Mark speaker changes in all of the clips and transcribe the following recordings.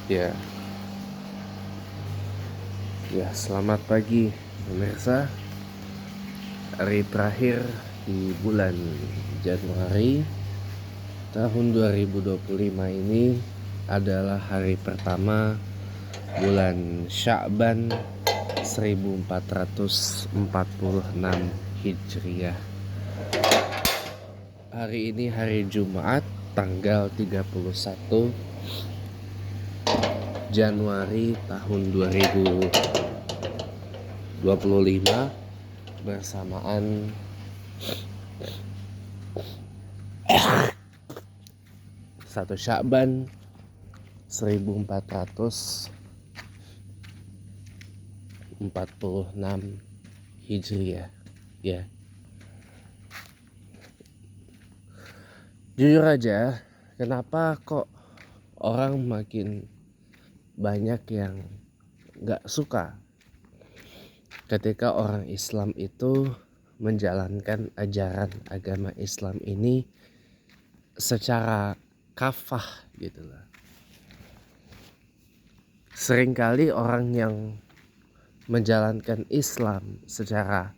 Speaker 1: Ya, selamat pagi pemirsa. Hari terakhir di bulan Januari tahun 2025 ini adalah hari pertama bulan Sya'ban 1446 Hijriah. Hari ini hari Jumat tanggal 31 Januari tahun 2025 bersamaan satu Sya'ban 1446 Hijriah. Ya. Jujur aja, kenapa kok orang makin banyak yang gak suka ketika orang Islam itu menjalankan ajaran agama Islam ini secara kafah gitu lah. Seringkali orang yang menjalankan Islam secara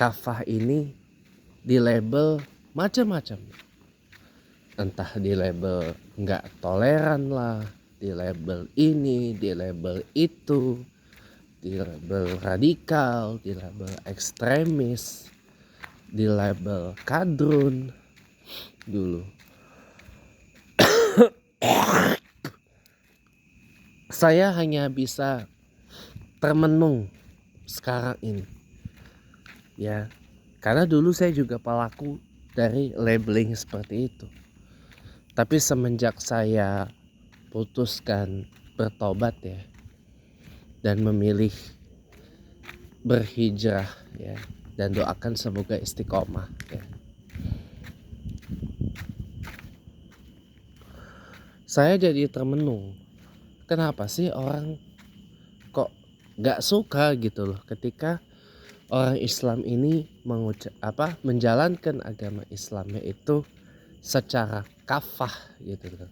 Speaker 1: kafah ini dilabel macam-macam. Entah dilabel nggak toleran lah, dilabel ini, dilabel itu, dilabel radikal, dilabel ekstremis, dilabel kadrun dulu. Saya hanya bisa termenung sekarang ini, ya, karena dulu saya juga pelaku dari labeling seperti itu. Tapi semenjak saya putuskan bertobat ya, dan memilih berhijrah ya, dan doakan semoga istiqomah ya, saya jadi termenung. Kenapa sih orang kok gak suka gitu loh ketika orang Islam ini menjalankan agama Islamnya itu secara kafah gitu loh.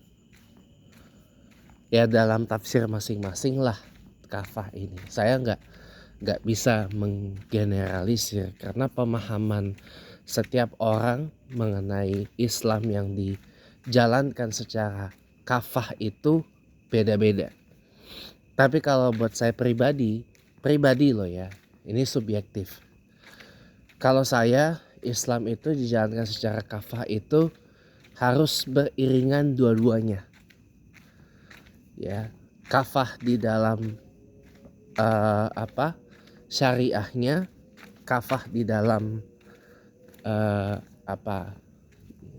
Speaker 1: Ya dalam tafsir masing-masing lah kafah ini. Saya nggak bisa menggeneralisir karena pemahaman setiap orang mengenai Islam yang dijalankan secara kafah itu beda-beda. Tapi kalau buat saya pribadi loh ya, ini subjektif. Kalau saya, Islam itu dijalankan secara kafah itu harus beriringan dua-duanya. Ya, kafah di dalam syariahnya, kafah di dalam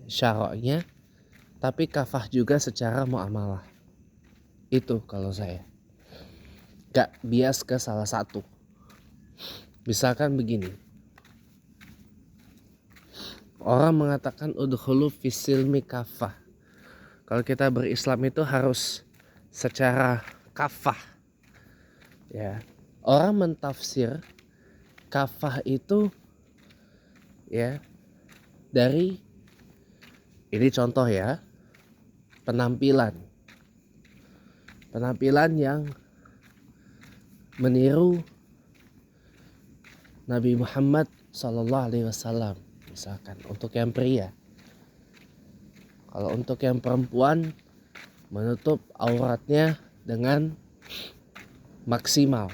Speaker 1: syara'nya, tapi kafah juga secara muamalah. Itu kalau saya gak bias ke salah satu. Misalkan begini, orang mengatakan udkhulu fisilmi kafah. Kalau kita berislam itu harus secara kafah. Ya, orang mentafsir kafah itu ya dari ini contoh ya, penampilan yang meniru Nabi Muhammad SAW misalkan untuk yang pria. Kalau untuk yang perempuan menutup auratnya dengan maksimal.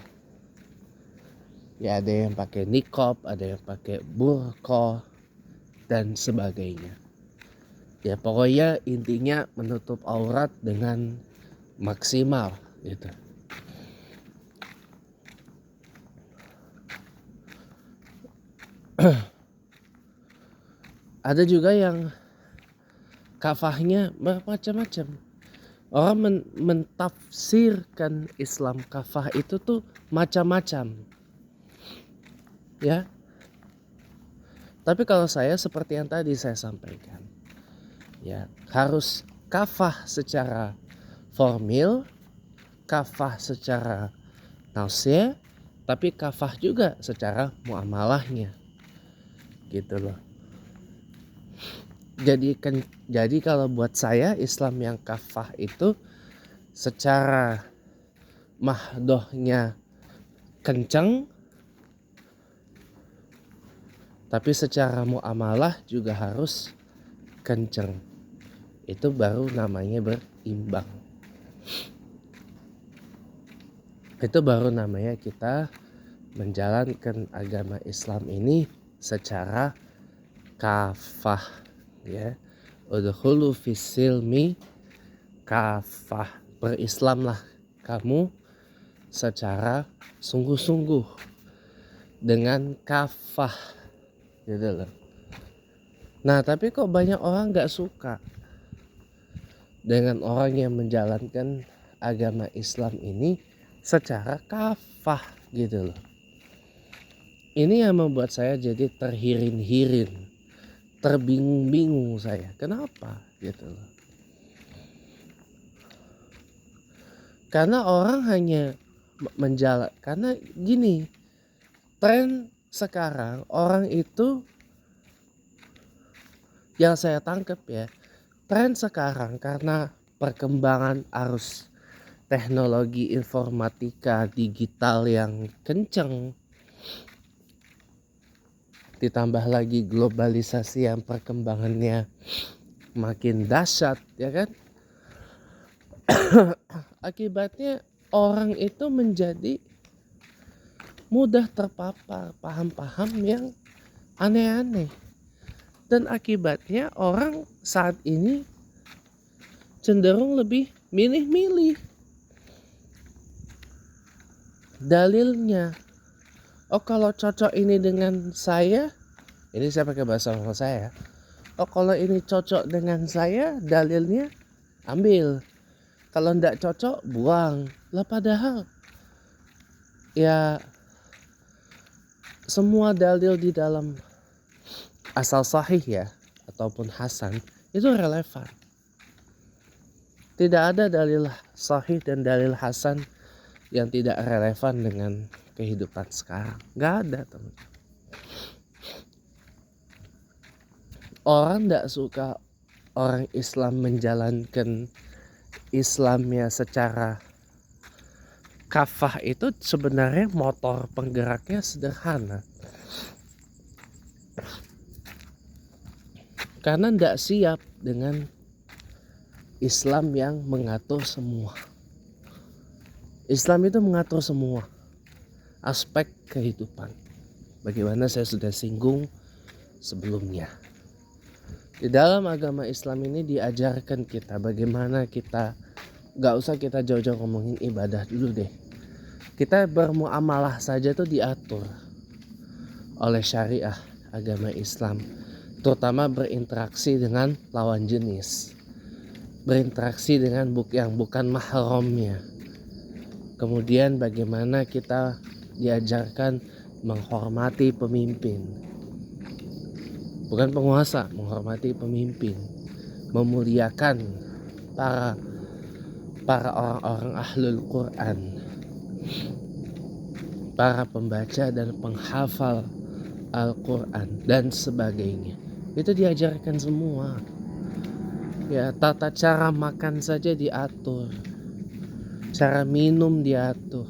Speaker 1: Ya ada yang pakai niqab, ada yang pakai burqa dan sebagainya. Ya pokoknya intinya menutup aurat dengan maksimal gitu. Ada juga yang kafahnya macam-macam. Orang mentafsirkan Islam kafah itu tuh macam-macam. Ya. Tapi kalau saya seperti yang tadi saya sampaikan. Ya, harus kafah secara formil, kafah secara tausiah, tapi kafah juga secara muamalahnya. Gitu loh. Jadi kalau buat saya Islam yang kafah itu secara mahdohnya kencang, tapi secara muamalah juga harus kencang. Itu baru namanya berimbang. Itu baru namanya kita menjalankan agama Islam ini secara kafah, ya. Udkhulu fis-silmi kafah. Berislamlah kamu secara sungguh-sungguh dengan kafah, gitu loh. Nah, tapi kok banyak orang gak suka dengan orang yang menjalankan agama Islam ini secara kafah, gitu loh. Ini yang membuat saya jadi terhirin-hirin, terbingung-bingung saya. Kenapa? Gitu loh. Karena orang hanya karena gini, tren sekarang orang itu yang saya tangkap ya, tren sekarang karena perkembangan arus teknologi informatika digital yang kenceng, ditambah lagi globalisasi yang perkembangannya makin dahsyat, ya kan? Akibatnya orang itu menjadi mudah terpapar paham-paham yang aneh-aneh, dan akibatnya orang saat ini cenderung lebih milih-milih dalilnya. Oh, kalau cocok ini dengan saya, ini saya pakai bahasa orang saya. Oh, kalau ini cocok dengan saya, dalilnya ambil. Kalau enggak cocok, buang. Lah padahal ya semua dalil di dalam asal sahih ya ataupun hasan itu relevan. Tidak ada dalil sahih dan dalil hasan yang tidak relevan dengan kehidupan sekarang. Gak ada, teman. Orang gak suka orang Islam menjalankan Islamnya secara kafah, itu sebenarnya motor penggeraknya sederhana. Karena gak siap dengan Islam yang mengatur semua. Islam itu mengatur semua aspek kehidupan. Bagaimana saya sudah singgung sebelumnya. Di dalam agama Islam ini diajarkan kita bagaimana kita, gak usah kita jauh-jauh ngomongin ibadah dulu deh. Kita bermuamalah saja tuh diatur oleh syariah agama Islam. Terutama berinteraksi dengan lawan jenis. Berinteraksi dengan yang bukan mahramnya. Kemudian bagaimana kita diajarkan menghormati pemimpin, bukan penguasa, menghormati pemimpin, memuliakan para orang-orang ahlul Quran, para pembaca dan penghafal Al-Quran dan sebagainya. Itu diajarkan semua. Ya, tata cara makan saja diatur, cara minum diatur,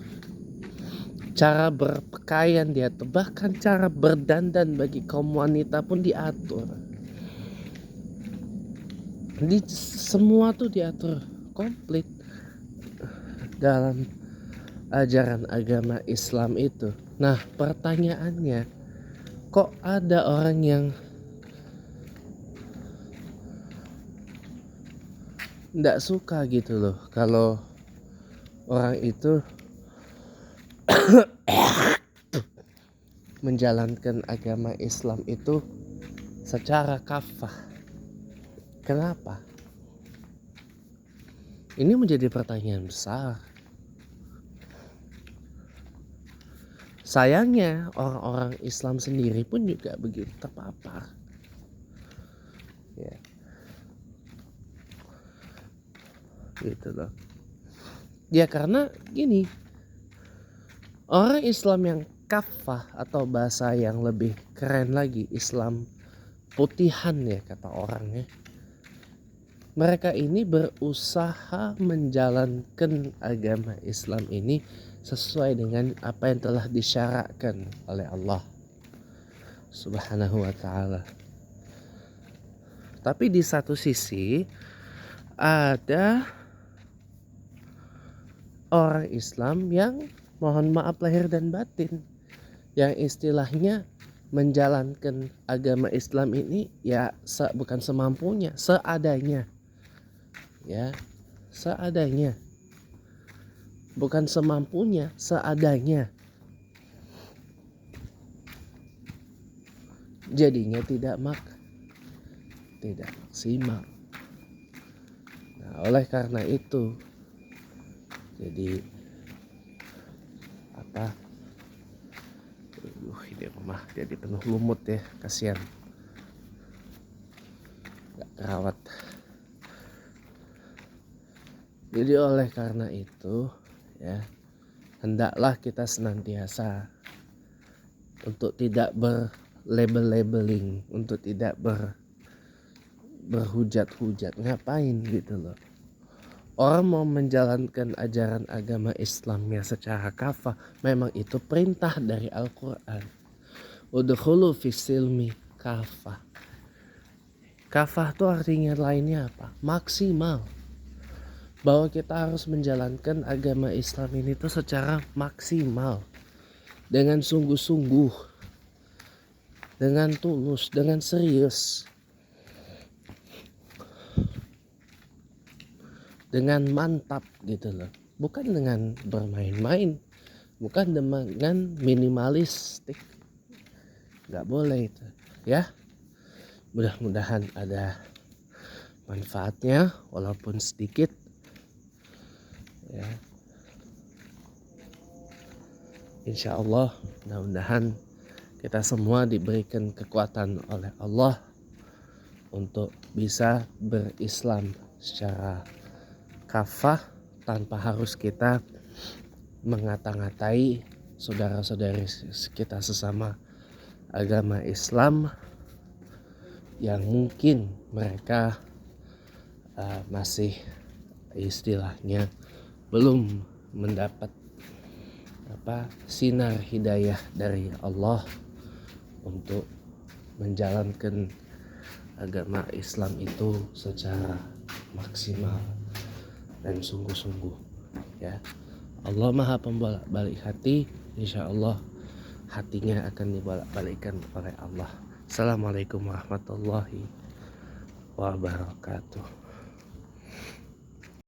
Speaker 1: cara berpakaian diatur, bahkan cara berdandan bagi kaum wanita pun diatur. Jadi semua tuh diatur komplit dalam ajaran agama Islam itu. Nah, pertanyaannya, kok ada orang yang nggak suka gitu loh kalau orang itu menjalankan agama Islam itu secara kafah. Kenapa? Ini menjadi pertanyaan besar. Sayangnya orang-orang Islam sendiri pun juga begitu terpapar. Ya. Gitu loh. Ya karena gini, orang Islam yang kafah atau bahasa yang lebih keren lagi, Islam putihan ya kata orangnya. Mereka ini berusaha menjalankan agama Islam ini sesuai dengan apa yang telah disyaratkan oleh Allah Subhanahu wa taala. Tapi di satu sisi ada orang Islam yang mohon maaf lahir dan batin, yang istilahnya menjalankan agama Islam ini ya bukan semampunya, seadanya. Ya, seadanya. Bukan semampunya, seadanya. Jadinya tidak maksimal. Nah, oleh karena itu jadi ini rumah jadi penuh lumut ya, kasihan nggak kerawat. Jadi oleh karena itu ya, hendaklah kita senantiasa untuk tidak berlabel-labeling, untuk tidak berhujat-hujat. Ngapain gitu loh. Orang mau menjalankan ajaran agama Islamnya secara kafah, memang itu perintah dari Al-Quran. Udkhulu fis-silmi kafah. Kafah itu artinya lainnya apa? Maksimal. Bahwa kita harus menjalankan agama Islam ini tuh secara maksimal, dengan sungguh-sungguh, dengan tulus, dengan serius, dengan mantap gitu loh. Bukan dengan bermain-main, bukan dengan minimalistik. Gak boleh itu ya. Mudah-mudahan ada manfaatnya walaupun sedikit ya. Insya Allah mudah-mudahan kita semua diberikan kekuatan oleh Allah untuk bisa berislam secara kafah, tanpa harus kita mengata-ngatai saudara-saudari kita sesama agama Islam yang mungkin mereka masih istilahnya belum mendapat sinar hidayah dari Allah untuk menjalankan agama Islam itu secara maksimal dan sungguh-sungguh ya. Allah Maha Pembolak-balik hati, insya Allah hatinya akan dibolak-balikkan oleh Allah. Assalamualaikum warahmatullahi wabarakatuh.